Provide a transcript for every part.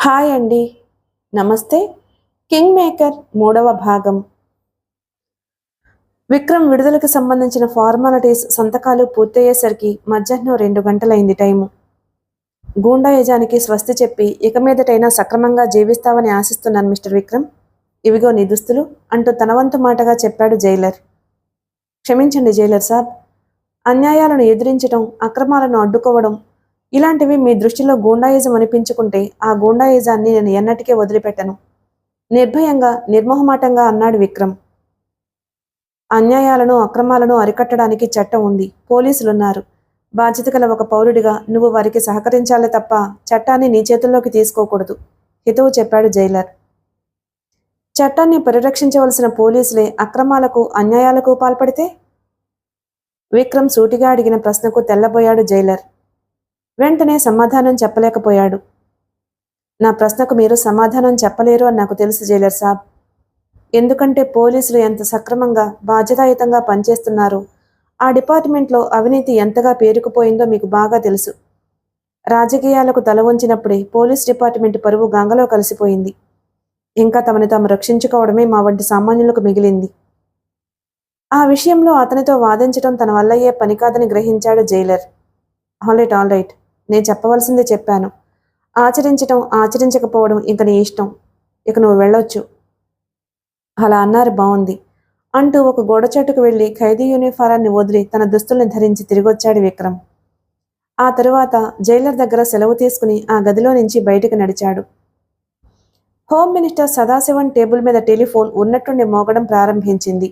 Hi అండి. నమస్తే. King maker మూడవ భాగం. విక్రమ్ విడుదలకు సంబంధించిన ఫార్మాలిటీస్ సంతకాలు పూర్తయ్యేసరికి మధ్యాహ్నం 2 గంటలైంది టైము. గూండా యజానికి స్వస్తి చెప్పి ఇక మీదటైనా సక్రమంగా జీవిస్తావని ఆశిస్తున్నాను మిస్టర్ విక్రమ్. ఇవిగో నీ దుస్తులు అంటూ తన వంతు మాటగా చెప్పాడు జైలర్. క్షమించండి జైలర్ సాబ్. అన్యాయాలను ఎదిరించడం, అక్రమాలను అడ్డుకోవడం ఇలాంటివి మీ దృష్టిలో గూండాయిజం అనిపించుకుంటే ఆ గూండాయిజాన్ని నేను ఎన్నటికీ వదిలిపెట్టను. నిర్భయంగా, నిర్మోహమాటంగా అన్నాడు విక్రమ్. అన్యాయాలను, అక్రమాలను అరికట్టడానికి చట్టం ఉంది, పోలీసులున్నారు. బాధ్యత గల ఒక పౌరుడిగా నువ్వు వారికి సహకరించాలే తప్ప చట్టాన్ని నీ చేతుల్లోకి తీసుకోకూడదు, హితవు చెప్పాడు జైలర్. చట్టాన్ని పరిరక్షించవలసిన పోలీసులే అక్రమాలకు, అన్యాయాలకు పాల్పడితే? విక్రమ్ సూటిగా అడిగిన ప్రశ్నకు తెల్లబోయాడు జైలర్. వెంటనే సమాధానం చెప్పలేకపోయాడు. నా ప్రశ్నకు మీరు సమాధానం చెప్పలేరు అని నాకు తెలుసు జైలర్ సాబ్. ఎందుకంటే పోలీసులు ఎంత సక్రమంగా, బాధ్యతాయుతంగా పనిచేస్తున్నారో, ఆ డిపార్ట్మెంట్లో అవినీతి ఎంతగా పేరుకుపోయిందో మీకు బాగా తెలుసు. రాజకీయాలకు తల వంచినప్పుడే పోలీస్ డిపార్ట్మెంట్ పరువు గంగలో కలిసిపోయింది. ఇంకా తమని తాము రక్షించుకోవడమే మా వంటి సామాన్యులకు మిగిలింది. ఆ విషయంలో అతనితో వాదించడం తన వల్లయ్యే పని కాదని గ్రహించాడు జైలర్. ఆల్రైట్, నేను చెప్పవలసిందే చెప్పాను. ఆచరించటం, ఆచరించకపోవడం ఇంక నీ ఇష్టం. ఇక నువ్వు వెళ్ళొచ్చు. అలా అన్నారు, బాగుంది అంటూ ఒక గోడచెట్టుకు వెళ్లి ఖైదీ యూనిఫారాన్ని వదిలి తన దుస్తుల్ని ధరించి తిరిగొచ్చాడు విక్రమ్. ఆ తరువాత జైలర్ దగ్గర సెలవు తీసుకుని ఆ గదిలో నుంచి బయటికి నడిచాడు. హోమ్ మినిస్టర్ సదాశివన్ టేబుల్ మీద టెలిఫోన్ ఉన్నట్టుండి మోగడం ప్రారంభించింది.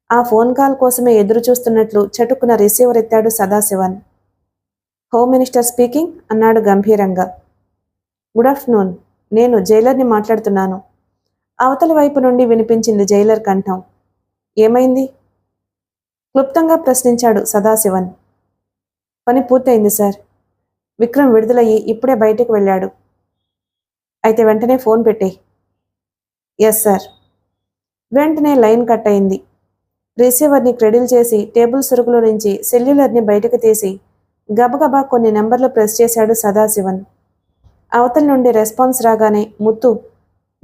ఆ ఫోన్ కాల్ కోసమే ఎదురు చూస్తున్నట్లు చటుక్కున రిసీవర్ ఎత్తాడు సదాశివన్. హోమ్ మినిస్టర్ స్పీకింగ్ అన్నాడు గంభీరంగా. గుడ్ ఆఫ్టర్నూన్, నేను జైలర్ని మాట్లాడుతున్నాను. అవతలి వైపు నుండి వినిపించింది జైలర్ కంఠం. ఏమైంది? క్లుప్తంగా ప్రశ్నించాడు సదాశివన్. పని పూర్తయింది సార్. విక్రమ్ విడుదలయ్యి ఇప్పుడే బయటకు వెళ్ళాడు. అయితే వెంటనే ఫోన్ పెట్టేయ్. Yes sir. వెంటనే లైన్ కట్ అయింది. రిసీవర్ని క్రెడిల్ చేసి టేబుల్ సురుగులో నుంచి సెల్యులర్ని బయటకు తీసి గబగబా కొన్ని నెంబర్లు ప్రెస్ చేశాడు సదాశివన్. అవతల నుండి రెస్పాన్స్ రాగానే, ముత్తు,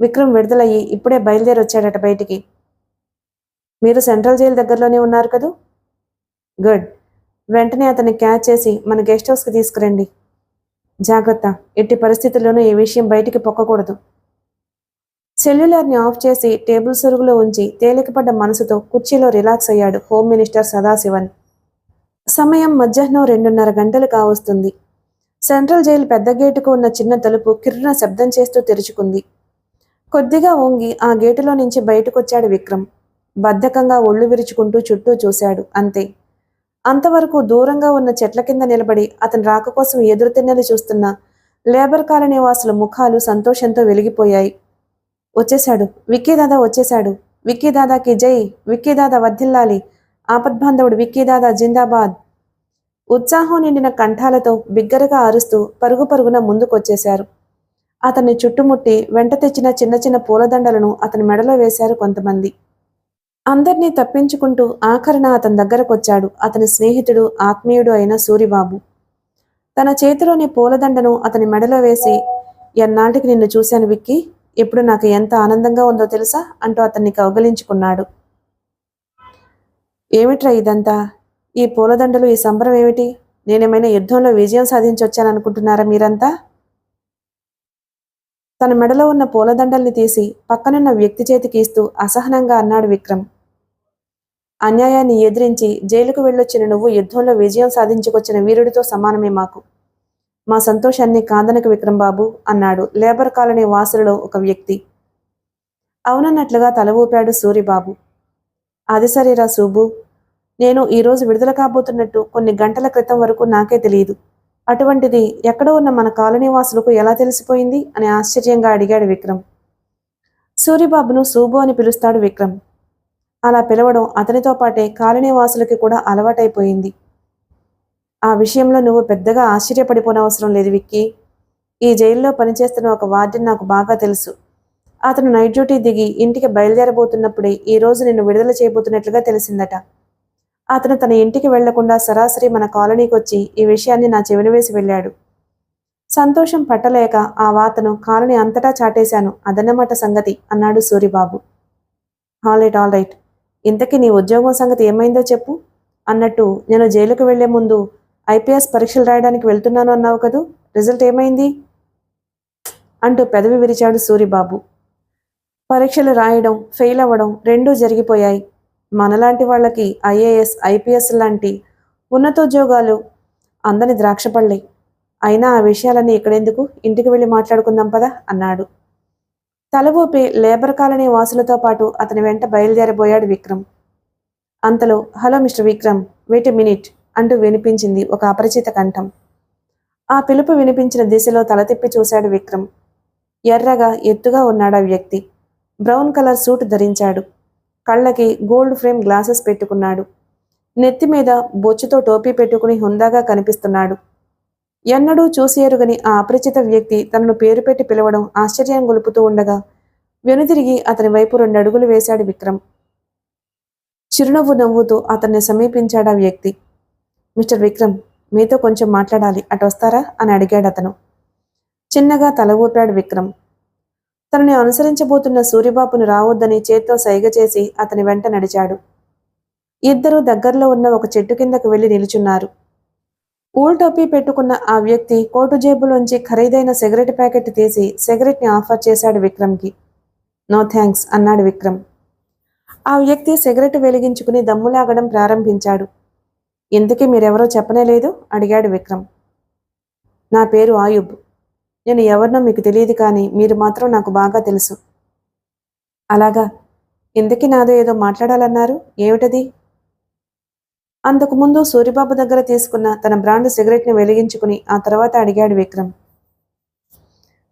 విక్రమ్ విడుదలయ్యి ఇప్పుడే బయలుదేరొచ్చాడట బయటికి. మీరు సెంట్రల్ జైలు దగ్గరలోనే ఉన్నారు కదూ? గుడ్. వెంటనే అతన్ని క్యాచ్ చేసి మన గెస్ట్ హౌస్కి తీసుకురండి. జాగ్రత్త, ఎట్టి పరిస్థితుల్లోనూ ఈ విషయం బయటికి పొక్కకూడదు. సెల్యులర్ని ఆఫ్ చేసి టేబుల్ సొరుగులో ఉంచి తేలికపడ్డ మనసుతో కుర్చీలో రిలాక్స్ అయ్యాడు హోమ్ మినిస్టర్ సదాశివన్. సమయం మధ్యాహ్నం 2:30 గంటలు కావస్తుంది. సెంట్రల్ జైలు పెద్ద గేటుకు ఉన్న చిన్న తలుపు కిర్రున శబ్దం చేస్తూ తెరుచుకుంది. కొద్దిగా వంగి ఆ గేటులో నుంచి బయటకొచ్చాడు విక్రమ్. బద్ధకంగా ఒళ్ళు విరుచుకుంటూ చుట్టూ చూశాడు, అంతే. అంతవరకు దూరంగా ఉన్న చెట్ల కింద నిలబడి అతని రాక కోసం ఎదురుతిన్నెలు చూస్తున్న లేబర్ కాలనీ వాసుల ముఖాలు సంతోషంతో వెలిగిపోయాయి. వచ్చేశాడు, విక్కీదాదా వచ్చేశాడు. విక్కీదాదాకి జై, విక్కీదాదా వర్ధిల్లాలి, ఆపద్బాంధవుడు విక్కీదాదా జిందాబాద్. ఉత్సాహం నిండిన కంఠాలతో బిగ్గరగా అరుస్తూ పరుగు పరుగున ముందుకొచ్చేశారు. అతన్ని చుట్టుముట్టి వెంట తెచ్చిన చిన్న చిన్న పూలదండలను అతని మెడలో వేశారు కొంతమంది. అందర్నీ తప్పించుకుంటూ ఆఖరణ అతని దగ్గరకొచ్చాడు అతని స్నేహితుడు, ఆత్మీయుడు అయిన సూరిబాబు. తన చేతిలోని పూలదండను అతని మెడలో వేసి, ఎన్నాళ్ళకి నిన్ను చూశాను విక్కీ, ఇప్పుడు నాకు ఎంత ఆనందంగా ఉందో తెలుసా అంటూ అతన్ని కౌగలించుకున్నాడు. ఏమిట్రా ఇదంతా? ఈ పూలదండలు, ఈ సంబరం ఏమిటి? నేనేమైనా యుద్ధంలో విజయం సాధించొచ్చాననుకుంటున్నారా మీరంతా? తన మెడలో ఉన్న పూలదండల్ని తీసి పక్కనున్న వ్యక్తి చేతికి ఇస్తూ అసహనంగా అన్నాడు విక్రమ్. అన్యాయాన్ని ఎదిరించి జైలుకు వెళ్ళొచ్చిన నువ్వు యుద్ధంలో విజయం సాధించుకొచ్చిన వీరుడితో సమానమే మాకు. మా సంతోషాన్ని కాదనకు విక్రమ్ బాబు అన్నాడు లేబర్ కాలనీ వాసులలో ఒక వ్యక్తి. అవునన్నట్లుగా తల ఊపాడు సూరిబాబు. అది సరేరా సూబు, నేను ఈరోజు విడుదల కాబోతున్నట్టు కొన్ని గంటల క్రితం వరకు నాకే తెలియదు. అటువంటిది ఎక్కడో ఉన్న మన కాలనీ వాసులకు ఎలా తెలిసిపోయింది అని ఆశ్చర్యంగా అడిగాడు విక్రమ్. సూరిబాబును సూబు అని పిలుస్తాడు విక్రమ్. అలా పిలవడం అతనితో పాటే కాలనీ వాసులకి కూడా అలవాటైపోయింది. ఆ విషయంలో నువ్వు పెద్దగా ఆశ్చర్యపడిపోనవసరం లేదు విక్కీ. ఈ జైల్లో పనిచేస్తున్న ఒక వార్డెన్ నాకు బాగా తెలుసు. అతను నైట్ డ్యూటీ దిగి ఇంటికి బయలుదేరబోతున్నప్పుడే ఈ రోజు నిన్ను విడుదల చేయబోతున్నట్లుగా తెలిసిందట. అతను తన ఇంటికి వెళ్లకుండా సరాసరి మన కాలనీకి వచ్చి ఈ విషయాన్ని నా చెవిన వేసి వెళ్ళాడు. సంతోషం పట్టలేక ఆ వాతను కాలనీ అంతటా చాటేశాను, అదన్నమాట సంగతి అన్నాడు సూరిబాబు. ఆల్ రైట్, ఇంతకీ నీ ఉద్యోగం సంగతి ఏమైందో చెప్పు అన్నట్టు నేను జైలుకు వెళ్లే ముందు ఐపీఎస్ పరీక్షలు రాయడానికి వెళ్తున్నాను అన్నావు కదూ, రిజల్ట్ ఏమైంది అంటూ పెదవి విరిచాడు సూరిబాబు. పరీక్షలు రాయడం, ఫెయిల్ అవ్వడం రెండూ జరిగిపోయాయి. మనలాంటి వాళ్ళకి ఐఏఎస్, ఐపీఎస్ లాంటి ఉన్నతోద్యోగాలు అందని ద్రాక్షపళ్ళే. అయినా ఆ విషయాలన్నీ ఇక్కడెందుకు, ఇంటికి వెళ్ళి మాట్లాడుకుందాం పదా అన్నాడు. తల ఊపి లేబర్ కాలనీ వాసులతో పాటు అతని వెంట బయలుదేరబోయాడు విక్రమ్. అంతలో hello mister Vikram, wait a minute అంటూ వినిపించింది ఒక అపరిచిత కంఠం. ఆ పిలుపు వినిపించిన దిశలో తల తిప్పి చూశాడు విక్రమ్. ఎర్రగా ఎత్తుగా ఉన్నాడు ఆ వ్యక్తి. బ్రౌన్ కలర్ సూట్ ధరించాడు. కళ్ళకి గోల్డ్ ఫ్రేమ్ గ్లాసెస్ పెట్టుకున్నాడు. నెత్తి మీద బొచ్చుతో టోపీ పెట్టుకుని హుందాగా కనిపిస్తున్నాడు. ఎన్నడూ చూసి ఎరుగని ఆ అపరిచిత వ్యక్తి తనను పేరు పెట్టి పిలవడం ఆశ్చర్యం గొలుపుతూ ఉండగా వెనుతిరిగి అతని వైపు 2 అడుగులు వేశాడు విక్రమ్. చిరునవ్వు నవ్వుతూ అతన్ని సమీపించాడు ఆ వ్యక్తి. మిస్టర్ విక్రమ్, మీతో కొంచెం మాట్లాడాలి, అటొస్తారా అని అడిగాడు అతను. చిన్నగా తల ఊపాడు విక్రమ్. తనని అనుసరించబోతున్న సూరిబాబును రావద్దని చేత్తో సైగ చేసి అతని వెంట నడిచాడు. ఇద్దరూ దగ్గరలో ఉన్న ఒక చెట్టు కిందకు వెళ్లి నిలుచున్నారు. ఊల్ టోపీ పెట్టుకున్న ఆ వ్యక్తి కోటు జేబులోంచి ఖరీదైన సిగరెట్ ప్యాకెట్ తీసి సిగరెట్ని ఆఫర్ చేశాడు విక్రమ్కి. నో థ్యాంక్స్ అన్నాడు విక్రమ్. ఆ వ్యక్తి సిగరెట్ వెలిగించుకుని దమ్ములాగడం ప్రారంభించాడు. ఇంతకీ మీరెవరో చెప్పనేలేదు అడిగాడు విక్రమ్. నా పేరు ఆయుబ్. నేను ఎవరినో మీకు తెలియదు, కానీ మీరు మాత్రం నాకు బాగా తెలుసు. అలాగా, ఇంతకీ నాదో ఏదో మాట్లాడాలన్నారు, ఏమిటది? అంతకుముందు సూరిబాబు దగ్గర తీసుకున్న తన బ్రాండ్ సిగరెట్ని వెలిగించుకుని ఆ తర్వాత అడిగాడు విక్రమ్.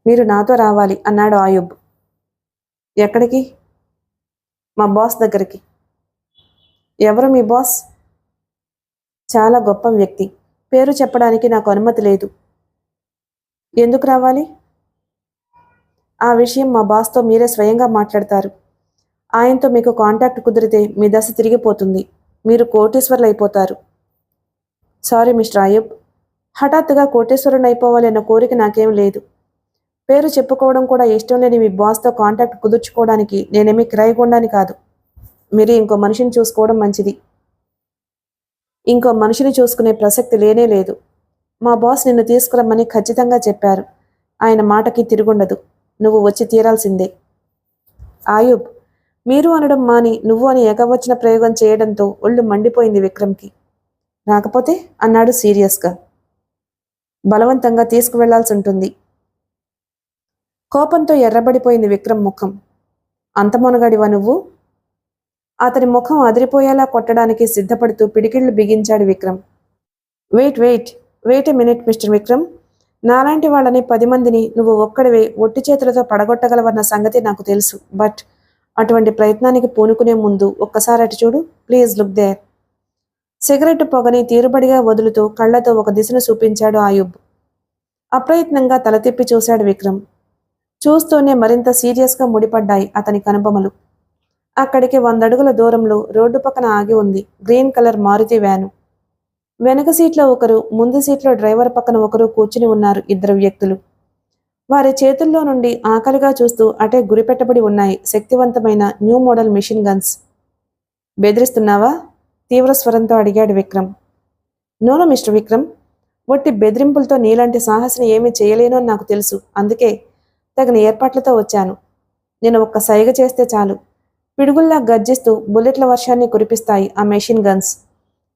మీరు నాతో రావాలి అన్నాడు ఆయుబ్. ఎక్కడికి? మా బాస్ దగ్గరికి. ఎవరు మీ బాస్? చాలా గొప్ప వ్యక్తి. పేరు చెప్పడానికి నాకు అనుమతి లేదు. ఎందుకు రావాలి? ఆ విషయం మా బాస్తో మీరే స్వయంగా మాట్లాడతారు. ఆయనతో మీకు కాంటాక్ట్ కుదిరితే మీ దశ తిరిగిపోతుంది. మీరు కోటీశ్వరులు అయిపోతారు. సారీ మిస్టర్ ఆయుబ్, హఠాత్తుగా కోటీశ్వరుని అయిపోవాలి అన్న కోరిక నాకేం లేదు. పేరు చెప్పుకోవడం కూడా ఇష్టం లేని మీ బాస్తో కాంటాక్ట్ కుదుర్చుకోవడానికి నేనేమీ కిరాయిగొండాని కాదు. మీరు ఇంకో మనిషిని చూసుకోవడం మంచిది. ఇంకో మనిషిని చూసుకునే ప్రసక్తి లేనే లేదు. మా బాస్ నిన్ను తీసుకురమ్మని ఖచ్చితంగా చెప్పారు. ఆయన మాటకి తిరుగుండదు. నువ్వు వచ్చి తీరాల్సిందే. ఆయుబ్, మీరు అనడం మాని నువ్వు అని ఏకవచన ప్రయోగం చేయడంతో ఒళ్ళు మండిపోయింది విక్రమ్కి. రాకపోతే అన్నాడు సీరియస్గా. బలవంతంగా తీసుకువెళ్లాల్సి ఉంటుంది. కోపంతో ఎర్రబడిపోయింది విక్రమ్ ముఖం. అంత మొనగాడివా నువ్వు? అతని ముఖం అదిరిపోయేలా కొట్టడానికి సిద్ధపడుతూ పిడికిళ్లు బిగించాడు Vikram. Wait a minute mister Vikram. నాలాంటి వాళ్ళని 10 మందిని నువ్వు ఒక్కడివే ఒట్టి చేతులతో పడగొట్టగలవన్న సంగతి నాకు తెలుసు. బట్ అటువంటి ప్రయత్నానికి పూనుకునే ముందు ఒక్కసారి అటు చూడు. Please look there. సిగరెట్ పొగని తీరుబడిగా వదులుతూ కళ్లతో ఒక దిశను చూపించాడు ఆయుబ్. అప్రయత్నంగా తల తిప్పి చూశాడు విక్రమ్. చూస్తూనే మరింత సీరియస్గా ముడిపడ్డాయి అతని కనుబొమలు. అక్కడికి 100 అడుగుల దూరంలో రోడ్డు పక్కన ఆగి ఉంది గ్రీన్ కలర్ మారుతి వ్యాను. వెనక సీట్లో ఒకరు, ముందు సీట్లో డ్రైవర్ పక్కన ఒకరు కూర్చుని ఉన్నారు 2 వ్యక్తులు. వారి చేతుల్లో నుండి ఆకలిగా చూస్తూ అటే గురిపెట్టబడి ఉన్నాయి శక్తివంతమైన న్యూ మోడల్ మిషన్ గన్స్. బెదిరిస్తున్నావా? తీవ్ర స్వరంతో అడిగాడు విక్రమ్. నోనో మిస్టర్ విక్రమ్, ఒట్టి బెదిరింపులతో నీలాంటి సాహసిని ఏమీ చేయలేను అని నాకు తెలుసు. అందుకే తగిన ఏర్పాట్లతో వచ్చాను. నేను ఒక్క సైగ చేస్తే చాలు, పిడుగుల్లా గర్జిస్తూ బుల్లెట్ల వర్షాన్ని కురిపిస్తాయి ఆ మెషిన్ గన్స్.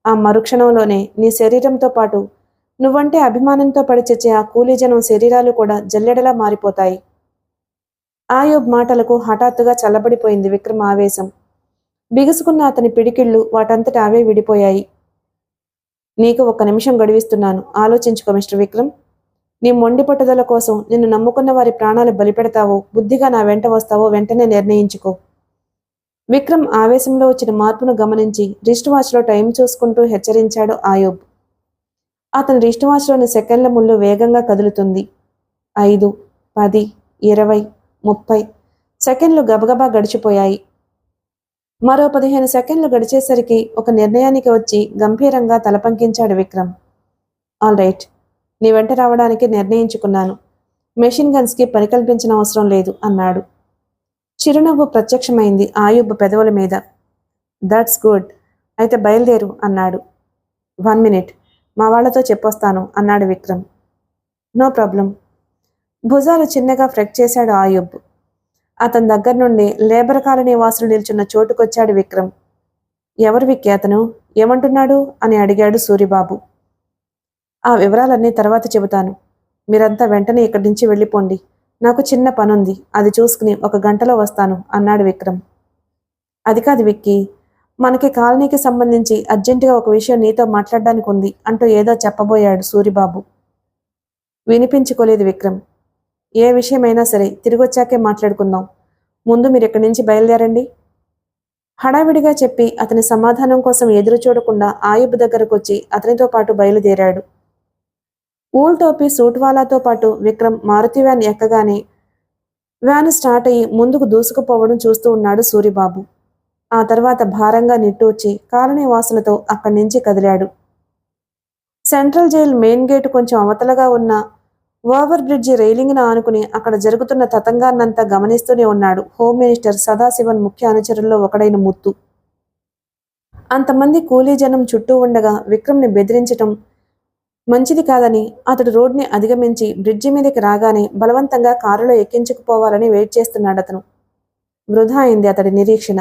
ఆ మరుక్షణంలోనే నీ శరీరంతో పాటు నువ్వంటే అభిమానంతో పడి చచ్చే ఆ కూలీజనం శరీరాలు కూడా జల్లెడలా మారిపోతాయి. ఆయుబ్ మాటలకు హఠాత్తుగా చల్లబడిపోయింది విక్రమ్ ఆవేశం. బిగుసుకున్న అతని పిడికిళ్ళు వాటంతట అవే విడిపోయాయి. నీకు 1 నిమిషం గడివిస్తున్నాను, ఆలోచించుకో మిస్టర్ విక్రమ్. నీ మొండి పట్టుదల కోసం నిన్ను నమ్ముకున్న వారి ప్రాణాలు బలిపెడతావో, బుద్ధిగా నా వెంట వస్తావో వెంటనే నిర్ణయించుకో. విక్రమ్ ఆవేశంలో వచ్చిన మార్పును గమనించి రిస్ట్ వాచ్లో టైం చూసుకుంటూ హెచ్చరించాడు ఆయుబ్. అతని రిస్ట్ వాచ్లోని సెకండ్ల ముళ్ళు వేగంగా కదులుతుంది. 5, 10, 20, 30 సెకండ్లు గబగబా గడిచిపోయాయి. మరో 15 సెకండ్లు గడిచేసరికి ఒక నిర్ణయానికి వచ్చి గంభీరంగా తలపంకించాడు విక్రమ్. ఆల్ రైట్, నీ వెంట రావడానికి నిర్ణయించుకున్నాను. మెషిన్ గన్స్కి పని కల్పించిన అవసరం లేదు అన్నాడు. చిరునవ్వు ప్రత్యక్షమైంది ఆయుబ్ పెదవుల మీద. దట్స్ గుడ్, అయితే బయలుదేరు అన్నాడు. 1 మినిట్, మా వాళ్లతో చెప్పొస్తాను అన్నాడు విక్రమ్. No problem. భుజాలు చిన్నగా ఫ్రెక్ చేశాడు ఆయుబ్. అతని దగ్గర నుండి లేబర్ కాలనీ వాసులు నిల్చున్న చోటుకొచ్చాడు విక్రమ్. ఎవరు విక్కి అతను, ఏమంటున్నాడు అని అడిగాడు సూరిబాబు. ఆ వివరాలన్నీ తర్వాత చెబుతాను. మీరంతా వెంటనే ఇక్కడి నుంచి వెళ్ళిపోండి. నాకు చిన్న పనుంది, అది చూసుకుని 1 గంటలో వస్తాను అన్నాడు విక్రమ్. అది కాదు విక్కీ, మనకి కాలనీకి సంబంధించి అర్జెంటుగా ఒక విషయం నీతో మాట్లాడడానికి ఉంది అంటూ ఏదో చెప్పబోయాడు సూరిబాబు. వినిపించుకోలేదు విక్రమ్. ఏ విషయమైనా సరే తిరిగొచ్చాకే మాట్లాడుకుందాం. ముందు మీరు ఇక్కడి నుంచి బయలుదేరండి. హడావిడిగా చెప్పి అతని సమాధానం కోసం ఎదురు చూడకుండా ఆయుబ్ దగ్గరకొచ్చి అతనితో పాటు బయలుదేరాడు. ఊల్ టోపీ సూట్వాలాతో పాటు విక్రమ్ మారుతి వ్యాన్ ఎక్కగానే వ్యాను స్టార్ట్ అయ్యి ముందుకు దూసుకుపోవడం చూస్తూ ఉన్నాడు సూరిబాబు. ఆ తర్వాత భారంగా నిట్టూర్చి కాలనీ వాసులతో అక్కడి నుంచి కదిలాడు. సెంట్రల్ జైల్ మెయిన్ గేటు కొంచెం అవతలగా ఉన్న ఓవర్ బ్రిడ్జి రైలింగ్ను ఆనుకుని అక్కడ జరుగుతున్న తతంగాన్నంతా గమనిస్తూనే ఉన్నాడు హోమ్ మినిస్టర్ సదాశివన్ ముఖ్య అనుచరుల్లో ఒకడైన ముత్తు. అంతమంది కూలీ జనం చుట్టూ ఉండగా విక్రమ్ని బెదిరించటం మంచిది కాదని అతడు రోడ్ని అధిగమించి బ్రిడ్జి మీదకి రాగానే బలవంతంగా కారులో ఎక్కించుకుపోవాలని వెయిట్ చేస్తున్నాడు అతను. వృధా అయింది అతడి నిరీక్షణ.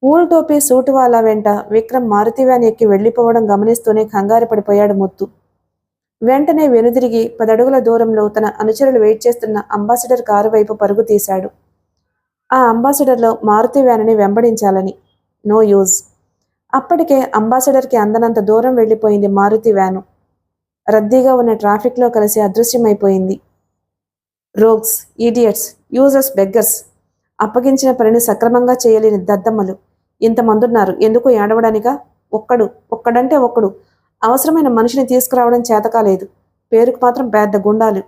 ఊల్ టోపీ సూటువాలా వెంట విక్రమ్ మారుతి వ్యాన్ ఎక్కి వెళ్లిపోవడం గమనిస్తూనే కంగారు పడిపోయాడు ముత్తు. వెంటనే వెనుదిరిగి 10 అడుగుల దూరంలో తన అనుచరులు వెయిట్ చేస్తున్న అంబాసిడర్ కారు వైపు పరుగు తీశాడు. ఆ అంబాసిడర్లో మారుతి వ్యానుని వెంబడించాలని. No use. అప్పటికే అంబాసిడర్కి అందనంత దూరం వెళ్లిపోయింది మారుతి వ్యాను. రద్దీగా ఉన్న ట్రాఫిక్లో కలిసి అదృశ్యమైపోయింది. రోగ్స్, ఈడియట్స్, యూజర్స్, బెగ్గర్స్, అప్పగించిన పనిని సక్రమంగా చేయలేని దద్దమ్మలు ఇంతమందున్నారు. ఎందుకు ఏడవడానికా? ఒక్కడంటే ఒక్కడు అవసరమైన మనిషిని తీసుకురావడం చేతకాలేదు. పేరుకు మాత్రం పెద్ద గుండాలు.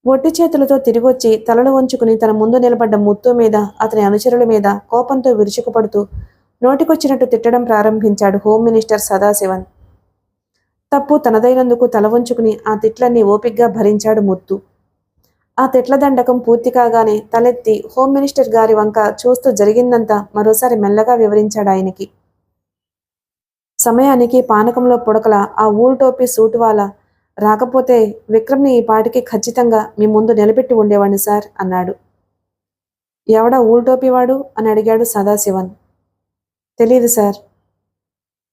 ఒట్టి చేతులతో తిరిగొచ్చి తలలు వంచుకుని తన ముందు నిలబడ్డ ముత్తు మీద, అతని అనుచరుల మీద కోపంతో విరుచుకుపడుతూ నోటికొచ్చినట్టు తిట్టడం ప్రారంభించాడు హోమ్ మినిస్టర్ సదాశివన్. తప్పు తనదైనందుకు తల వంచుకుని ఆ తిట్లన్నీ ఓపిగ్గా భరించాడు ముత్తు. ఆ తిట్ల దండకం పూర్తి కాగానే తలెత్తి హోమ్ మినిస్టర్ గారి వంక చూస్తూ జరిగిందంతా మరోసారి మెల్లగా వివరించాడు ఆయనకి. సమయానికి పానకంలో పుడకల ఆ ఊల్ టోపీ సూటువాలా రాకపోతే విక్రమ్ని ఈ పాటికి ఖచ్చితంగా మీ ముందు నిలబెట్టి ఉండేవాడిని సార్ అన్నాడు. ఎవడా ఊల్ టోపీ వాడు అని అడిగాడు సదాశివన్. తెలీదు సార్.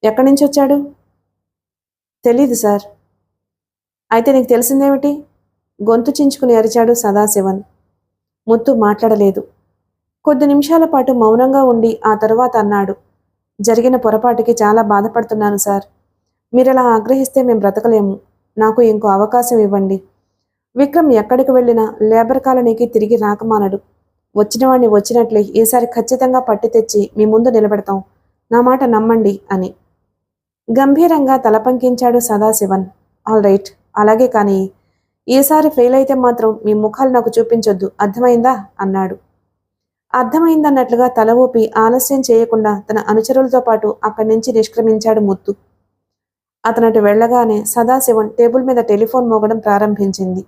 ఎక్కడి నుంచి వచ్చాడు? తెలీదు సార్. అయితే నీకు తెలిసిందేమిటి? గొంతు చించుకుని అరిచాడు సదాశివన్. ముత్తు మాట్లాడలేదు. కొద్ది నిమిషాల పాటు మౌనంగా ఉండి ఆ తరువాత అన్నాడు. జరిగిన పొరపాటుకి చాలా బాధపడుతున్నాను సార్. మీరలా ఆగ్రహిస్తే మేం బ్రతకలేము. నాకు ఇంకో అవకాశం ఇవ్వండి. విక్రమ్ ఎక్కడికి వెళ్ళినా లేబర్ కాలనీకి తిరిగి రాకమానడు. వచ్చినవాణ్ణి వచ్చినట్లే ఈసారి ఖచ్చితంగా పట్టి తెచ్చి మీ ముందు నిలబెడతాం. నా మాట నమ్మండి అని గంభీరంగా తలపంకించాడు సదాశివన్. ఆల్ రైట్, అలాగే కానీ ఈసారి ఫెయిల్ అయితే మాత్రం మీ ముఖాలు నాకు చూపించొద్దు, అర్థమైందా అన్నాడు. అర్థమైందన్నట్లుగా తల ఊపి ఆలస్యం చేయకుండా తన అనుచరులతో పాటు అక్కడి నుంచి నిష్క్రమించాడు ముత్తు. అతనటు వెళ్లగానే సదాశివన్ టేబుల్ మీద టెలిఫోన్ మోగడం ప్రారంభించింది.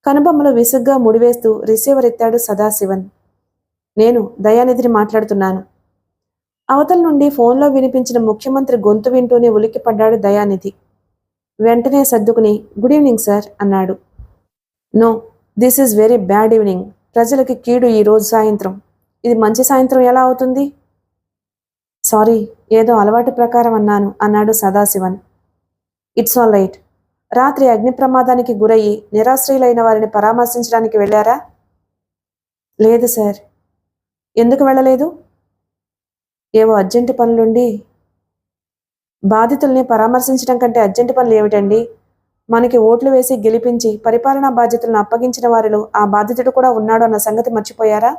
కనుబొమ్మలు విసుగ్గా ముడివేస్తూ రిసీవర్ ఎత్తాడు సదాశివన్. నేను దయానిధిని మాట్లాడుతున్నాను. అవతల నుండి ఫోన్లో వినిపించిన ముఖ్యమంత్రి గొంతు వింటూనే ఉలిక్కిపడ్డాడు దయానిధి. వెంటనే సర్దుకుని గుడ్ ఈవినింగ్ సార్ అన్నాడు. No, this is very bad evening. ప్రజలకి కీడు ఈ రోజు సాయంత్రం. ఇది మంచి సాయంత్రం ఎలా అవుతుంది? సారీ, ఏదో అలవాటు ప్రకారం అన్నాడు సదాశివన్. It's all right. రాత్రి అగ్ని ప్రమాదానికి గురయ్యి నిరాశ్రయులైన వారిని పరామర్శించడానికి వెళ్ళారా? లేదు సార్. ఎందుకు వెళ్ళలేదు? ఏవో అర్జెంటు పనులుండి. బాధితుల్ని పరామర్శించడం కంటే అర్జెంటు పనులు ఏమిటండి? మనకి ఓట్లు వేసి గెలిపించి పరిపాలనా బాధ్యతలను అప్పగించిన వారిలో ఆ బాధితుడు కూడా ఉన్నాడు అన్న సంగతి మర్చిపోయారా?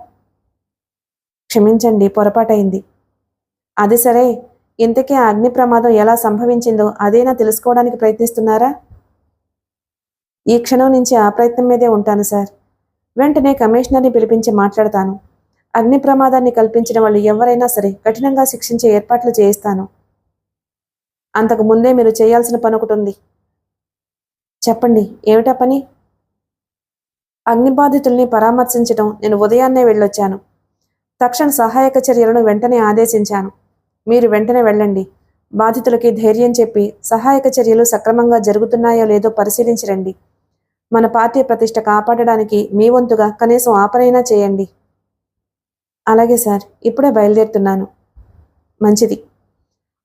క్షమించండి, పొరపాటైంది. అది సరే, ఇంతకీ ఆ అగ్ని ప్రమాదం ఎలా సంభవించిందో అదేనా తెలుసుకోవడానికి ప్రయత్నిస్తున్నారా? ఈ క్షణం నుంచి ఆ ప్రయత్నం మీదే ఉంటాను సార్. వెంటనే కమిషనర్ని పిలిపించి మాట్లాడతాను. అగ్ని ప్రమాదాన్ని కల్పించిన వాళ్ళు ఎవరైనా సరే కఠినంగా శిక్షించే ఏర్పాట్లు చేయిస్తాను. అంతకు ముందే మీరు చేయాల్సిన పని ఒకటి ఉంది. చెప్పండి, ఏమిటా పని? అగ్నిబాధితుల్ని పరామర్శించటం నేను ఉదయాన్నే వెళ్ళొచ్చాను. తక్షణ సహాయక చర్యలను వెంటనే ఆదేశించాను. మీరు వెంటనే వెళ్ళండి. బాధితులకి ధైర్యం చెప్పి సహాయక చర్యలు సక్రమంగా జరుగుతున్నాయో లేదో పరిశీలించి రండి. మన పార్టీ ప్రతిష్ట కాపాడడానికి మీ వంతుగా కనీసం ఆ పనైనా చేయండి. అలాగే సార్, ఇప్పుడే బయలుదేరుతున్నాను. మంచిది.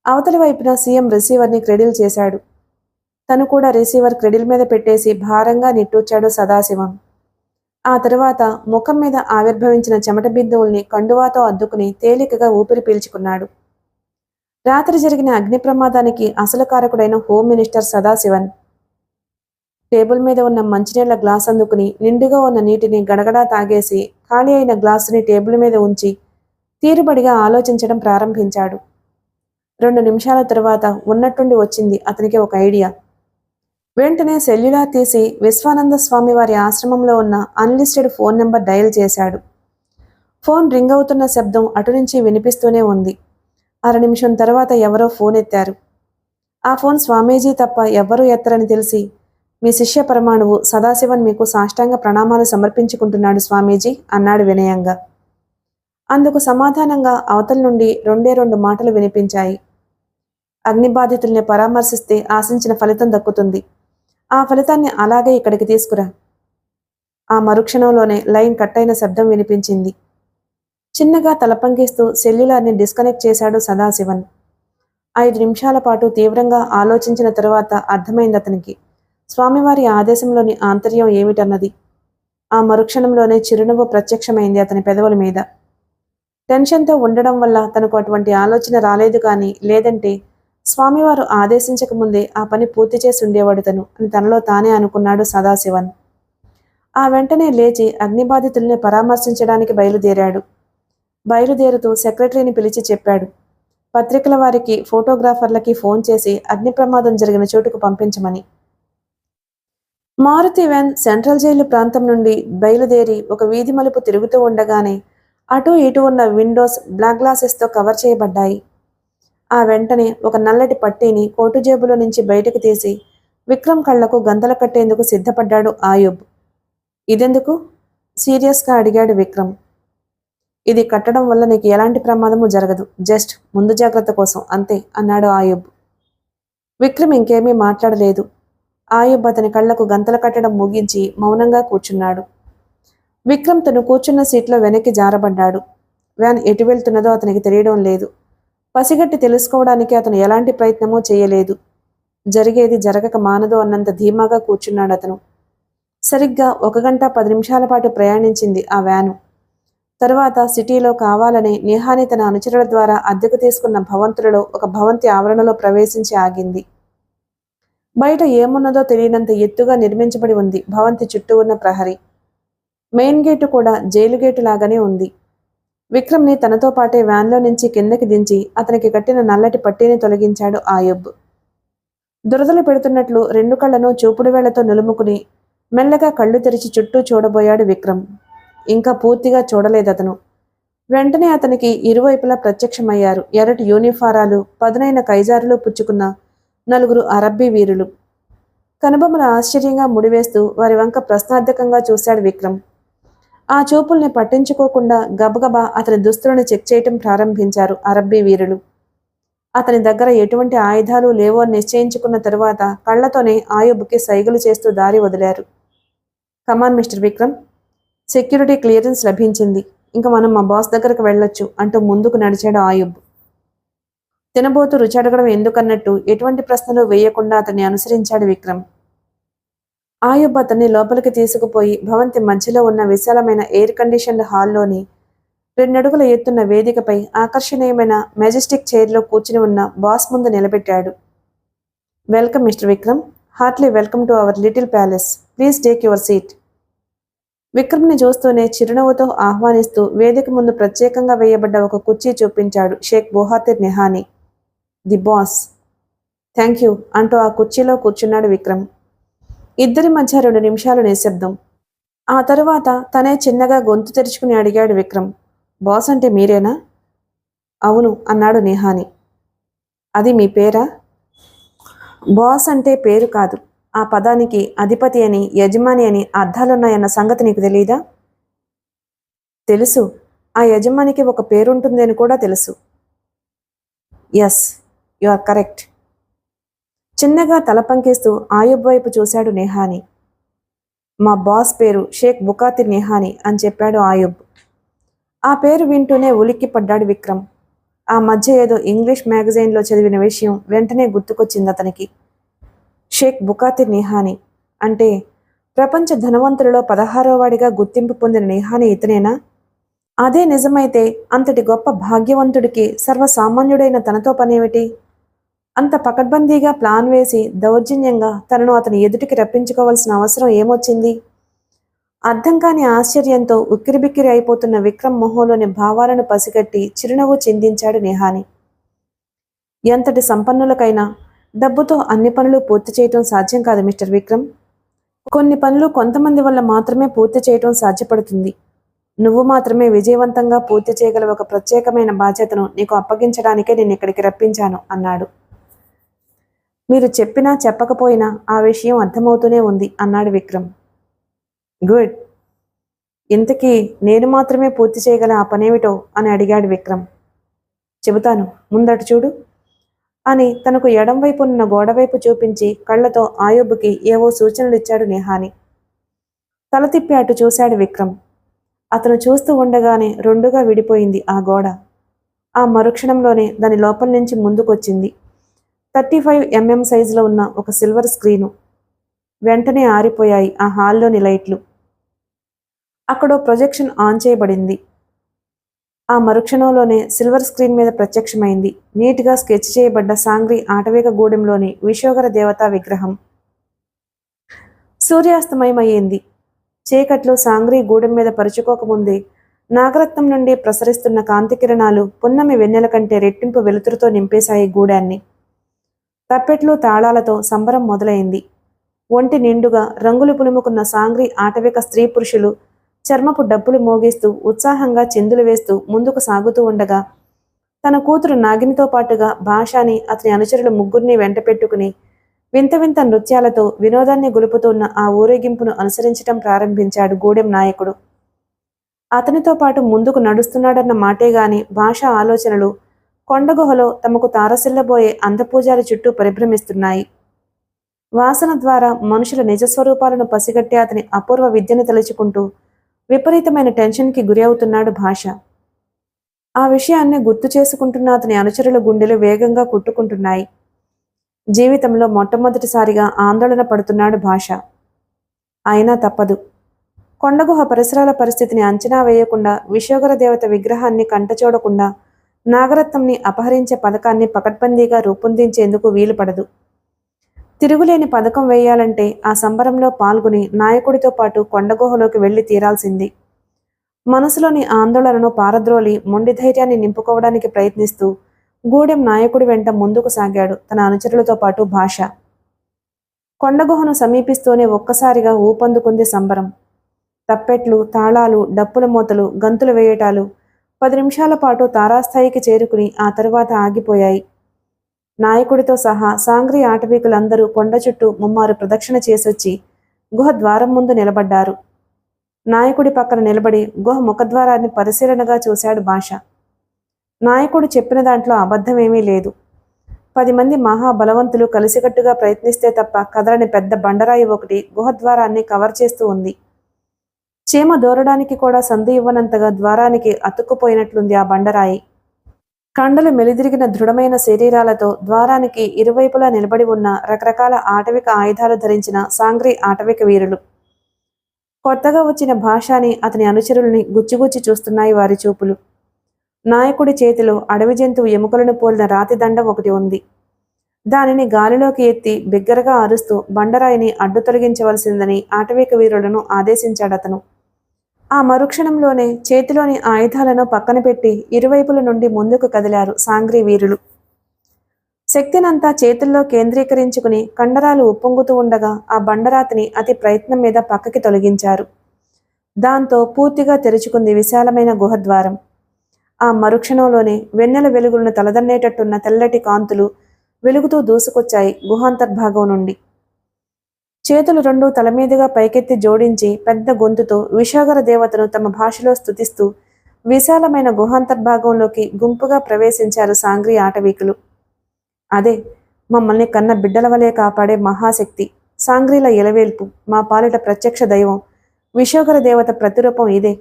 అవతలి వైపున సీఎం రిసీవర్ని క్రెడిల్ చేశాడు. తను కూడా రిసీవర్ క్రెడిల్ మీద పెట్టేసి భారంగా నిట్టూర్చాడు సదాశివం. ఆ తరువాత ముఖం మీద ఆవిర్భవించిన చెమట బిందువుల్ని కండువాతో అద్దుకుని తేలికగా ఊపిరి పీల్చుకున్నాడు. రాత్రి జరిగిన అగ్ని ప్రమాదానికి అసలు కారకుడైన హోమ్ మినిస్టర్ సదాశివన్ టేబుల్ మీద ఉన్న మంచినీళ్ల గ్లాస్ అందుకుని నిండుగా ఉన్న నీటిని గడగడా తాగేసి ఖాళీ అయిన గ్లాసుని టేబుల్ మీద ఉంచి తీరుబడిగా ఆలోచించడం ప్రారంభించాడు. 2 నిమిషాల తరువాత ఉన్నట్టుండి వచ్చింది అతనికి ఒక ఐడియా. వెంటనే సెల్యులార్ తీసి విశ్వానంద స్వామి వారి ఆశ్రమంలో ఉన్న అన్లిస్టెడ్ ఫోన్ నెంబర్ డయల్ చేశాడు. ఫోన్ రింగ్ అవుతున్న శబ్దం అటు నుంచి వినిపిస్తూనే ఉంది. 1/2 నిమిషం తర్వాత ఎవరో ఫోన్ ఎత్తారు. ఆ ఫోన్ స్వామీజీ తప్ప ఎవ్వరూ ఎత్తరని తెలిసి, మీ శిష్య పరమాణువు సదాశివన్ మీకు సాష్టాంగ ప్రణామాలు సమర్పించుకుంటున్నాడు స్వామీజీ అన్నాడు వినయంగా. అందుకు సమాధానంగా అవతల నుండి 2 మాటలు వినిపించాయి. అగ్నిబాధితుల్ని పరామర్శిస్తే ఆశించిన ఫలితం దక్కుతుంది. ఆ ఫలితాన్ని అలాగే ఇక్కడికి తీసుకురా. ఆ మరుక్షణంలోనే లైన్ కట్టయిన శబ్దం వినిపించింది. చిన్నగా తలపంకిస్తూ సెల్యులార్ని డిస్కనెక్ట్ చేశాడు సదాశివన్. 5 నిమిషాల పాటు తీవ్రంగా ఆలోచించిన తరువాత అర్థమైంది అతనికి స్వామివారి ఆదేశంలోని ఆంతర్యం ఏమిటన్నది. ఆ మరుక్షణంలోనే చిరునవ్వు ప్రత్యక్షమైంది అతని పెదవుల మీద. టెన్షన్తో ఉండడం వల్ల తనకు అటువంటి ఆలోచన రాలేదు కానీ, లేదంటే స్వామివారు ఆదేశించకముందే ఆ పని పూర్తి చేసి ఉండేవాడు తను అని తనలో తానే అనుకున్నాడు సదాశివన్. ఆ వెంటనే లేచి అగ్నిబాధితుల్ని పరామర్శించడానికి బయలుదేరాడు. బయలుదేరుతూ సెక్రటరీని పిలిచి చెప్పాడు, పత్రికల వారికి, ఫోటోగ్రాఫర్లకి ఫోన్ చేసి అగ్ని ప్రమాదం జరిగిన చోటుకు పంపించమని. మారుతి వ్యాన్ సెంట్రల్ జైలు ప్రాంతం నుండి బయలుదేరి ఒక వీధి మలుపు తిరుగుతూ ఉండగానే అటూ ఇటూ ఉన్న విండోస్ బ్లాక్ గ్లాసెస్తో కవర్ చేయబడ్డాయి. ఆ వెంటనే ఒక నల్లటి పట్టీని కోటు జేబులో నుంచి బయటకు తీసి విక్రమ్ కళ్లకు గంతలు కట్టేందుకు సిద్ధపడ్డాడు ఆయుబ్. ఇదెందుకు? సీరియస్గా అడిగాడు విక్రమ్. ఇది కట్టడం వల్ల నీకు ఎలాంటి ప్రమాదము జరగదు, జస్ట్ ముందు జాగ్రత్త కోసం అంతే అన్నాడు ఆయుబ్. విక్రమ్ ఇంకేమీ మాట్లాడలేదు. ఆయుబ్ అతని కళ్లకు గంతలు కట్టడం ముగించి మౌనంగా కూర్చున్నాడు. విక్రమ్ తను కూర్చున్న సీట్లో వెనక్కి జారబడ్డాడు. వ్యాన్ ఎటు వెళ్తున్నదో అతనికి తెలియడం లేదు. పసిగట్టి తెలుసుకోవడానికి అతను ఎలాంటి ప్రయత్నమూ చేయలేదు. జరిగేది జరగక మానదు అన్నంత ధీమాగా కూర్చున్నాడు అతను. సరిగ్గా 1 గంట 10 నిమిషాల పాటు ప్రయాణించింది ఆ వ్యాను. తరువాత సిటీలో కావాలని నిహాని తన అనుచరుల ద్వారా అద్దెకు తీసుకున్న భవంతులలో ఒక భవంతి ఆవరణలో ప్రవేశించి ఆగింది. బయట ఏమున్నదో తెలియనంత ఎత్తుగా నిర్మించబడి ఉంది భవంతి చుట్టూ ఉన్న ప్రహరీ. మెయిన్ గేటు కూడా జైలు గేటు లాగానే ఉంది. విక్రమ్ని తనతో పాటే వ్యాన్లో నుంచి కిందకి దించి అతనికి కట్టిన నల్లటి పట్టీని తొలగించాడు ఆయుబ్. దురదలు పెడుతున్నట్లు 2 కళ్లను చూపుడు వేళ్లతో నులుముకుని మెల్లగా కళ్ళు తెరిచి చుట్టూ చూడబోయాడు విక్రమ్. ఇంకా పూర్తిగా చూడలేదతను. వెంటనే అతనికి ఇరువైపులా ప్రత్యక్షమయ్యారు ఎర్రటి యూనిఫారాలు, పదునైన కైజారులు పుచ్చుకున్న 4 అరబ్బీ వీరులు. కనుబొమ్మలు ఆశ్చర్యంగా ముడివేస్తూ వారి వంక ప్రశ్నార్థకంగా చూశాడు విక్రమ్. ఆ చూపుల్ని పట్టించుకోకుండా గబగబా అతని దుస్తులను చెక్ చేయటం ప్రారంభించారు అరబ్బీ వీరులు. అతని దగ్గర ఎటువంటి ఆయుధాలు లేవో అని నిశ్చయించుకున్న తరువాత కళ్లతోనే ఆయుబ్కి సైగలు చేస్తూ దారి వదిలారు. Come on mister Vikram, security clearance లభించింది, ఇంకా మనం మా బాస్ దగ్గరకు వెళ్ళొచ్చు అంటూ ముందుకు నడిచాడు ఆయుబ్. తినబోతూ రుచి అడగడం ఎందుకన్నట్టు ఎటువంటి ప్రశ్నలు వేయకుండా అతన్ని అనుసరించాడు విక్రమ్. ఆయుబ్ అతన్ని లోపలికి తీసుకుపోయి భవంతి మధ్యలో ఉన్న విశాలమైన ఎయిర్ కండిషన్డ్ హాల్లోని 2 అడుగుల ఎత్తున్న వేదికపై ఆకర్షణీయమైన మెజెస్టిక్ చైర్లో కూర్చుని ఉన్న బాస్ ముందు నిలబెట్టాడు. Welcome mister Vikram, heartily welcome to our little palace, please take your seat. విక్రమ్ని చూస్తూనే చిరునవ్వుతో ఆహ్వానిస్తూ వేదిక ముందు ప్రత్యేకంగా వేయబడ్డ ఒక కుర్చీ చూపించాడు Sheikh Bohatir Nehani. The boss. Thank you అంటూ ఆ కుర్చీలో కూర్చున్నాడు విక్రమ్. ఇద్దరి మధ్య 2 నిమిషాలు నిశ్శబ్దం. ఆ తరువాత తనే చిన్నగా గొంతు తెరుచుకుని అడిగాడు విక్రమ్, బాస్ అంటే మీరేనా? అవును అన్నాడు నెహానీ. అది మీ పేరా? బాస్ అంటే పేరు కాదు, ఆ పదానికి అధిపతి అని, యజమాని అని అర్థాలున్నాయన్న సంగతి నీకు తెలీదా? తెలుసు. ఆ యజమానికి ఒక పేరుంటుంది అని కూడా తెలుసు. Yes, you are correct. చిన్నగా తల పంకేస్తూ ఆయుబ్ వైపు చూశాడు నెహాని. మా బాస్ పేరు షేక్ బుకాతిర్ నెహాని అని చెప్పాడు ఆయుబ్. ఆ పేరు వింటూనే ఉలిక్కిపడ్డాడు విక్రమ్. ఆ మధ్య ఏదో ఇంగ్లీష్ మ్యాగజైన్లో చదివిన విషయం వెంటనే గుర్తుకొచ్చింది అతనికి. షేక్ బుకాతిర్ నెహాని అంటే ప్రపంచ ధనవంతులలో 16వ వాడిగా గుర్తింపు పొందిన నెహాని ఇతనేనా? అదే నిజమైతే అంతటి గొప్ప భాగ్యవంతుడికి సర్వసామాన్యుడైన తనతో పనేమిటి? అంత పకడ్బందీగా ప్లాన్ వేసి దౌర్జన్యంగా తనను అతని ఎదుటికి రప్పించుకోవాల్సిన అవసరం ఏమొచ్చింది? అర్థం కాని ఆశ్చర్యంతో ఉక్కిరిబిక్కిరి అయిపోతున్న విక్రమ్ మొహంలోని భావాలను పసిగట్టి చిరునవ్వు చిందించాడు నెహాని. ఎంతటి సంపన్నులకైనా డబ్బుతో అన్ని పనులు పూర్తి చేయటం సాధ్యం కాదు మిస్టర్ విక్రమ్. కొన్ని పనులు కొంతమంది వల్ల మాత్రమే పూర్తి చేయటం సాధ్యపడుతుంది. నువ్వు మాత్రమే విజయవంతంగా పూర్తి చేయగల ఒక ప్రత్యేకమైన బాధ్యతను నీకు అప్పగించడానికే నేను ఇక్కడికి రప్పించాను అన్నాడు. మీరు చెప్పినా చెప్పకపోయినా ఆ విషయం అర్థమవుతూనే ఉంది అన్నాడు విక్రమ్. గుడ్. ఇంతకీ నేను మాత్రమే పూర్తి చేయగల ఆ పనేమిటో అని అడిగాడు విక్రమ్. చెబుతాను, ముందటు చూడు అని తనకు ఎడం వైపు ఉన్న గోడవైపు చూపించి కళ్లతో ఆయుబ్కి ఏవో సూచనలిచ్చాడు నెహాని. తల తిప్పి అటు చూశాడు విక్రమ్. అతను చూస్తూ ఉండగానే రెండుగా విడిపోయింది ఆ గోడ. ఆ మరుక్షణంలోనే దాని లోపల నుంచి ముందుకొచ్చింది 35mm సైజులో ఉన్న ఒక సిల్వర్ స్క్రీను. వెంటనే ఆరిపోయాయి ఆ హాల్లోని లైట్లు. అక్కడో ప్రొజెక్షన్ ఆన్ చేయబడింది. ఆ మరుక్షణంలోనే సిల్వర్ స్క్రీన్ మీద ప్రత్యక్షమైంది నీట్గా స్కెచ్ చేయబడ్డ సాంగ్రీ ఆటవిక గూడెంలోని విశ్వోగర దేవతా విగ్రహం. సూర్యాస్తమయమయ్యింది. చీకట్లు సాంగ్రీ గూడెం మీద పరుచుకోకముందే నాగరత్నం నుండి ప్రసరిస్తున్న కాంతి కిరణాలు పున్నమి వెన్నెల కంటే రెట్టింపు వెలుతురుతో నింపేశాయి గూడాన్ని. తప్పెట్లు తాళాలతో సంబరం మొదలైంది. ఒంటి నిండుగా రంగులు పులుముకున్న సాంగ్రీ ఆటవిక స్త్రీ పురుషులు చర్మపు డప్పులు మోగిస్తూ ఉత్సాహంగా చిందులు వేస్తూ ముందుకు సాగుతూ ఉండగా తన కూతురు నాగినితో పాటుగా భాషాని అతని అనుచరులు ముగ్గురిని వెంట పెట్టుకుని వింత వింత నృత్యాలతో వినోదాన్ని గొలుపుతున్న ఆ ఊరేగింపును అనుసరించటం ప్రారంభించాడు గూడెం నాయకుడు. అతనితో పాటు ముందుకు నడుస్తున్నాడన్న మాటే గాని భాష ఆలోచనలు కొండగుహలో తమకు తారసిల్లబోయే అందపూజారి చుట్టూ పరిభ్రమిస్తున్నాయి. వాసన ద్వారా మనుషుల నిజస్వరూపాలను పసిగట్టే అతని అపూర్వ విద్యను తలుచుకుంటూ విపరీతమైన టెన్షన్కి గురి అవుతున్నాడు భాష. ఆ విషయాన్ని గుర్తు చేసుకుంటున్న అతని అనుచరుల గుండెలు వేగంగా కుట్టుకుంటున్నాయి. జీవితంలో మొట్టమొదటిసారిగా ఆందోళన పడుతున్నాడు భాష. అయినా తప్పదు. కొండగుహ పరిసరాల పరిస్థితిని అంచనా వేయకుండా విశ్వోగర దేవత విగ్రహాన్ని కంటచూడకుండా నాగరత్నంని అపహరించే పథకాన్ని పకడ్బందీగా రూపొందించేందుకు వీలుపడదు. తిరుగులేని పథకం వేయాలంటే ఆ సంబరంలో పాల్గొని నాయకుడితో పాటు కొండగుహలోకి వెళ్లి తీరాల్సింది. మనసులోని ఆందోళనను పారద్రోలి మొండి ధైర్యాన్ని నింపుకోవడానికి ప్రయత్నిస్తూ గూడెం నాయకుడి వెంట ముందుకు సాగాడు తన అనుచరులతో పాటు భాష. కొండగుహను సమీపిస్తూనే ఒక్కసారిగా ఊపందుకుంది సంబరం. తప్పెట్లు, తాళాలు, డప్పుల మూతలు, గంతులు వేయటాలు 10 నిమిషాల పాటు తారాస్థాయికి చేరుకుని ఆ తరువాత ఆగిపోయాయి. నాయకుడితో సహా సాంగ్రీ ఆటవీకులందరూ కొండ చుట్టూ ముమ్మారు ప్రదక్షిణ చేసొచ్చి గుహ ద్వారం ముందు నిలబడ్డారు. నాయకుడి పక్కన నిలబడి గుహ ముఖద్వారాన్ని పరిశీలనగా చూశాడు భాష. నాయకుడు చెప్పిన దాంట్లో అబద్ధమేమీ లేదు. 10 మంది మహాబలవంతులు కలిసికట్టుగా ప్రయత్నిస్తే తప్ప కదలని పెద్ద బండరాయి ఒకటి గుహద్వారాన్ని కవర్ చేస్తూ ఉంది. చీమ దూరడానికి కూడా సందు ఇవ్వనంతగా ద్వారానికి అతుక్కుపోయినట్లుంది ఆ బండరాయి. కండలు మెలిదిరిగిన దృఢమైన శరీరాలతో ద్వారానికి ఇరువైపులా నిలబడి ఉన్న రకరకాల ఆటవిక ఆయుధాలు ధరించిన సాంగ్రీ ఆటవిక వీరులు. కొత్తగా వచ్చిన భాషాని అతని అనుచరుల్ని గుచ్చిగుచ్చి చూస్తున్నాయి వారి చూపులు. నాయకుడి చేతిలో అడవి జంతువు ఎముకలను పోలిన రాతి దండం ఒకటి ఉంది. దానిని గాలిలోకి ఎత్తి బిగ్గరగా అరుస్తూ బండరాయిని అడ్డు తొలగించవలసిందని ఆటవిక వీరులను ఆదేశించాడతను. ఆ మరుక్షణంలోనే చేతిలోని ఆయుధాలను పక్కన పెట్టి ఇరువైపుల నుండి ముందుకు కదిలారు సాంగ్రీ వీరులు. శక్తినంతా చేతుల్లో కేంద్రీకరించుకుని కండరాలు ఉప్పొంగుతూ ఉండగా ఆ బండరాతిని అతి ప్రయత్నం మీద పక్కకి తొలగించారు. దాంతో పూర్తిగా తెరుచుకుంది విశాలమైన గుహద్వారం. ఆ మరుక్షణంలోనే వెన్నెల వెలుగులను తలదన్నేటట్టున్న తెల్లటి కాంతులు వెలుగుతూ దూసుకొచ్చాయి గుహాంతర్భాగం నుండి. చేతులు రెండు తలమీదుగా పైకెత్తి జోడించి పెద్ద గొంతుతో విశ్వగర దేవతను తమ భాషలో స్తుతిస్తూ విశాలమైన గుహాంతర్భాగంలోకి గుంపుగా ప్రవేశించారు సాంగ్రీ ఆటవీకులు. అదే మమ్మల్ని కన్న బిడ్డల వలె కాపాడే మహాశక్తి, సాంగ్రీల ఎలవేల్పు, మా పాలిట ప్రత్యక్ష దైవం, విశ్వగర దేవత ప్రతిరూపం ఇదే.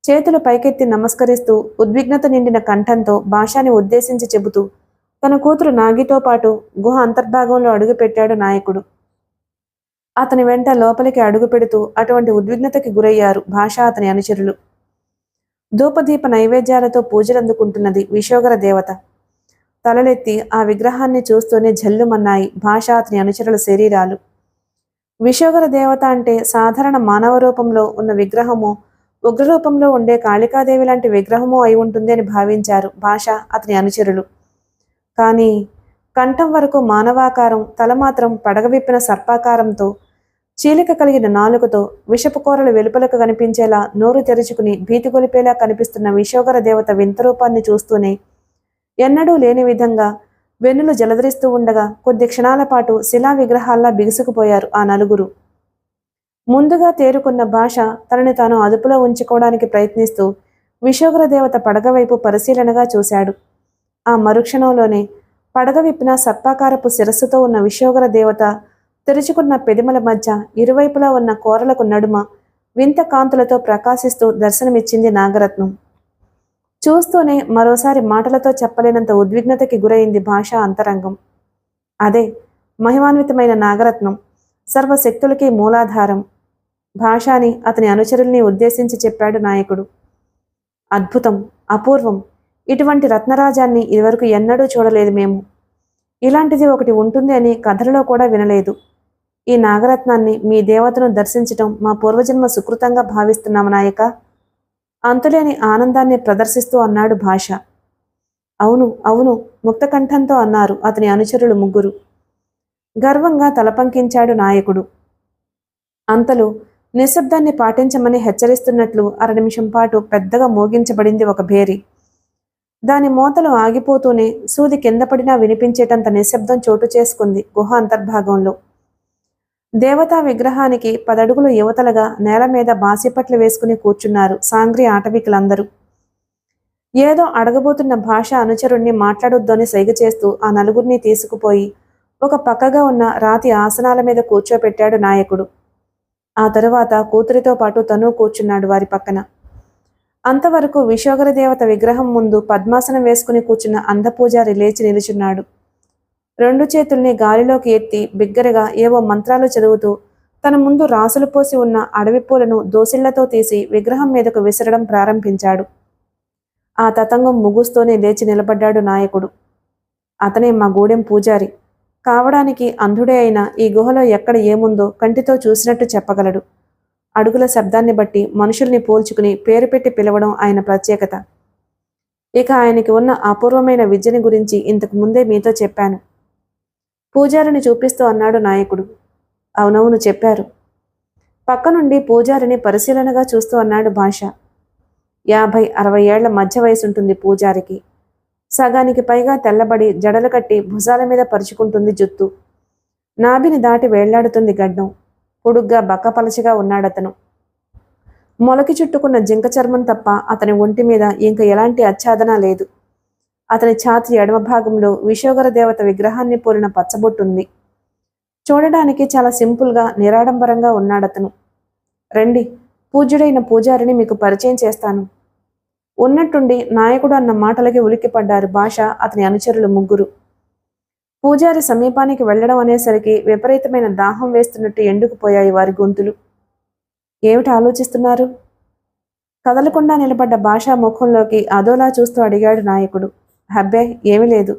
చేతులు పైకెత్తి నమస్కరిస్తూ ఉద్విగ్నత నిండిన కంఠంతో భాషాని ఉద్దేశించి చెబుతూ తన కూతురు నాగితో పాటు గుహ అంతర్భాగంలో అడుగుపెట్టాడు నాయకుడు. అతని వెంట లోపలికి అడుగు పెడుతూ అటువంటి ఉద్విగ్నతకి గురయ్యారు భాష అతని అనుచరులు. ధూపదీప నైవేద్యాలతో పూజలందుకుంటున్నది విశ్వగర దేవత. తలలెత్తి ఆ విగ్రహాన్ని చూస్తూనే జల్లుమన్నాయి భాష అతని అనుచరుల శరీరాలు. విశ్వగర దేవత అంటే సాధారణ మానవ రూపంలో ఉన్న విగ్రహమో, ఉగ్రరూపంలో ఉండే కాళికాదేవి లాంటి విగ్రహమో అయి ఉంటుంది అని భావించారు భాష అతని అనుచరులు. కానీ కంఠం వరకు మానవాకారం, తల మాత్రం పడగవిప్పిన సర్పాకారంతో, చీలిక కలిగిన నాలుకతో, విషపు కూరలు వెలుపలకు కనిపించేలా నోరు తెరుచుకుని భీతిగొలిపేలా కనిపిస్తున్న విశ్వగర దేవత వింత రూపాన్ని చూస్తూనే ఎన్నడూ లేని విధంగా వెన్నులు జలధరిస్తూ ఉండగా కొద్ది క్షణాల పాటు శిలా విగ్రహాల్లా బిగుసుకుపోయారు ఆ నలుగురు. ముందుగా తేరుకున్న భాష తనని తాను అదుపులో ఉంచుకోవడానికి ప్రయత్నిస్తూ విశ్వగర దేవత పడగ వైపు పరిశీలనగా చూశాడు. ఆ మరుక్షణంలోనే పడగ విప్పిన సర్పాకారపు శిరస్సుతో ఉన్న విశ్వగర దేవత తెరుచుకున్న పెదిమల మధ్య ఇరువైపులా ఉన్న కోరలకు నడుమ వింత కాంతులతో ప్రకాశిస్తూ దర్శనమిచ్చింది నాగరత్నం. చూస్తూనే మరోసారి మాటలతో చెప్పలేనంత ఉద్విగ్నతకి గురైంది భాష అంతరంగం. అదే మహిమాన్వితమైన నాగరత్నం, సర్వశక్తులకి మూలాధారం. భాషని అతని అనుచరుల్ని ఉద్దేశించి చెప్పాడు నాయకుడు. అద్భుతం, అపూర్వం, ఇటువంటి రత్నరాజాన్ని ఇదివరకు ఎన్నడూ చూడలేదు మేము. ఇలాంటిది ఒకటి ఉంటుంది అని కథలలో కూడా వినలేదు. ఈ నాగరత్నాన్ని, మీ దేవతను దర్శించటం మా పూర్వజన్మ సుకృతంగా భావిస్తున్నాము నాయక. అంతులేని ఆనందాన్ని ప్రదర్శిస్తూ అన్నాడు భాష. అవును అవును, ముక్తకంఠంతో అన్నారు అతని అనుచరులు ముగ్గురు. గర్వంగా తలపంకించాడు నాయకుడు. అంతలో నిశ్శబ్దాన్ని పాటించమని హెచ్చరిస్తున్నట్లు అరనిమిషం పాటు పెద్దగా మోగించబడింది ఒక భేరి. దాని మోతలు ఆగిపోతూనే సూది కింద పడినా వినిపించేటంత నిశ్శబ్దం చోటు చేసుకుంది గుహ అంతర్భాగంలో. దేవతా విగ్రహానికి 10 అడుగులు యువతలుగా నేల మీద బాసిపట్లు వేసుకుని కూర్చున్నారు సాంగ్రీ ఆటవికులందరూ. ఏదో అడగబోతున్న భాష అనుచరుణ్ణి మాట్లాడొద్దని సైగ చేస్తూ ఆ నలుగురిని తీసుకుపోయి ఒక పక్కగా ఉన్న రాతి ఆసనాల మీద కూర్చోపెట్టాడు నాయకుడు. ఆ తరువాత కూతురితో పాటు తను కూర్చున్నాడు వారి పక్కన. అంతవరకు విశ్వగర దేవత విగ్రహం ముందు పద్మాసనం వేసుకుని కూర్చున్న అందపూజారి లేచి నిలుచున్నాడు. 2 చేతుల్ని గాలిలోకి ఎత్తి బిగ్గరగా ఏవో మంత్రాలు చదువుతూ తన ముందు రాసులు పోసి ఉన్న అడవి పూలను దోసిళ్లతో తీసి విగ్రహం మీదకు విసరడం ప్రారంభించాడు. ఆ తతంగం ముగుస్తూనే లేచి నిలబడ్డాడు నాయకుడు. అతనే మా గూడెం పూజారి. కావడానికి అంధుడే అయినా ఈ గుహలో ఎక్కడ ఏముందో కంటితో చూసినట్టు చెప్పగలడు. అడుగుల శబ్దాన్ని బట్టి మనుషుల్ని పోల్చుకుని పేరు పెట్టి పిలవడం ఆయన ప్రత్యేకత. ఇక ఆయనకి ఉన్న అపూర్వమైన విద్యని గురించి ఇంతకు ముందే మీతో చెప్పాను. పూజారిని చూపిస్తూ అన్నాడు నాయకుడు. అవునవును చెప్పారు. పక్క నుండి పూజారిని పరిశీలనగా చూస్తూ అన్నాడు భాష. 50-60 ఏళ్ల మధ్య వయసుంటుంది పూజారికి. సగానికి పైగా తెల్లబడి జడలు కట్టి భుజాల మీద పరుచుకుంటుంది జుత్తు. నాభిని దాటి వేళ్లాడుతుంది గడ్డం. పొడుగ్గా బక్కపలచగా ఉన్నాడతను. మొలకి చుట్టుకున్న జింక చర్మం తప్ప అతని ఒంటి మీద ఇంక ఎలాంటి ఆచ్ఛాదన లేదు. అతని ఛాతీ ఎడమ భాగంలో విశ్వగర దేవత విగ్రహాన్ని పోలిన పచ్చబొట్టుంది. చూడడానికి చాలా సింపుల్గా నిరాడంబరంగా ఉన్నాడతను. రండి, పూజ్యుడైన పూజారిని మీకు పరిచయం చేస్తాను. ఉన్నట్టుండి నాయకుడు అన్న మాటలకి ఉలిక్కిపడ్డారు భాష అతని అనుచరులు ముగ్గురు. పూజారి సమీపానికి వెళ్లడం అనేసరికి విపరీతమైన దాహం వేస్తున్నట్టు ఎండుకుపోయాయి వారి గొంతులు. ఏమిటి ఆలోచిస్తున్నారు? కదలకుండా నిలబడ్డ భాష ముఖంలోకి అదోలా చూస్తూ అడిగాడు నాయకుడు. హబ్బే, ఏమీ లేదు.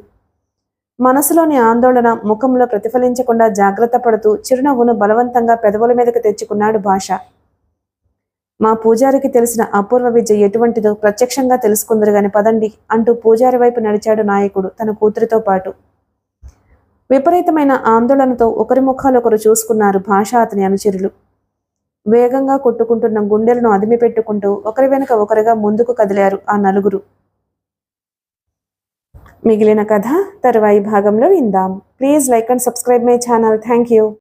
మనసులోని ఆందోళన ముఖంలో ప్రతిఫలించకుండా జాగ్రత్త పడుతూ చిరునవ్వును బలవంతంగా పెదవుల మీదకి తెచ్చుకున్నాడు భాష. మా పూజారికి తెలిసిన అపూర్వ విద్య ఎటువంటిదో ప్రత్యక్షంగా తెలుసుకుందరు గాని పదండి అంటూ పూజారి వైపు నడిచాడు నాయకుడు తన కూతురితో పాటు. విపరీతమైన ఆందోళనతో ఒకరి ముఖాలొకరు చూసుకున్నారు భాష అతని అనుచరులు. వేగంగా కొట్టుకుంటున్న గుండెలను అదిమి పెట్టుకుంటూ ఒకరి వెనుక ఒకరిగా ముందుకు కదిలారు ఆ నలుగురు. మిగిలిన కథ తరువాయి భాగంలో విందాం. Please like and subscribe my channel. Thank you.